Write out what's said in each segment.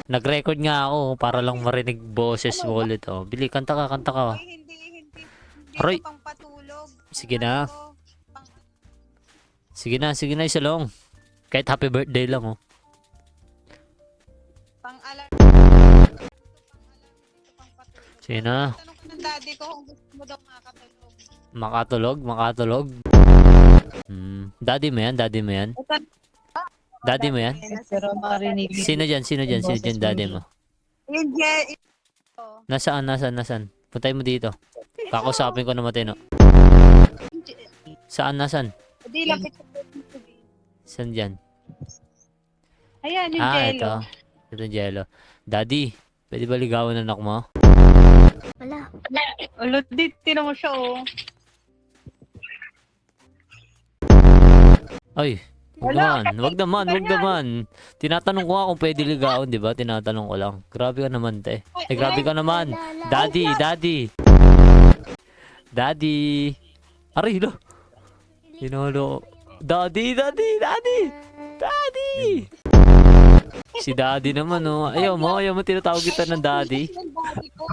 Nag-record nga ako para lang marinig boses Ano mo ba? ulit. Oh. Bili, kanta ka, kanta ka. Uy, hindi to Aray, pang patulog. sige Ano na. to? Pang, Sige na, isalong. Kahit happy birthday lang, oh. pang alarm. Pang alarm, hindi to pang patulog. Sige na. Tanong ko ng daddy ko kung gusto mo daw makakatulog. Makatulog. Daddy mo yan, daddy mo yan. Daddy mo yan. Pero marinig Sino dyan, daddy mo? Yung Jerry. Nasaan? Puntay mo dito. Kakusapin ko na matino. Nasaan? Hindi, lapit sa Saan dyan? Ayan, yung Ah, jello. ito jello. Daddy, pwede ba ligawan anak mo? Ulot dit, tinan mo siya, oh. Ay, wag naman. Tinatanong ko nga kung pwede ligawan, di ba? Tinatanong ko lang. Grabe ka naman, te. Eh, grabe ka naman. Daddy. Aray, lo. Hinolo. Daddy. Si daddy naman, oh. Ayaw mo tinatawag kita ng daddy. Yung daddy ko.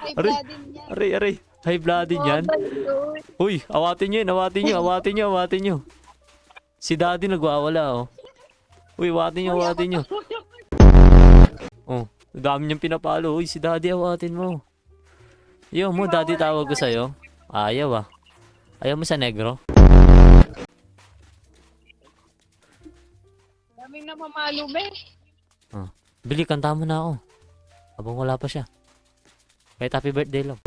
Ay, Aray. daddy niya. Aray. High blood din yan. Uy, awatin nyo. Si daddy nagwawala, oh. Uy, awatin nyo. Oh, dami niyang pinapalo. Uy, si daddy awatin mo. Ayaw mo, daddy tawag ko sa'yo. Ayaw, ah. Ayaw mo sa negro? Daming namamalo, be. Bili, kanta mo na ako. Habang wala pa siya. Kahit happy birthday lang.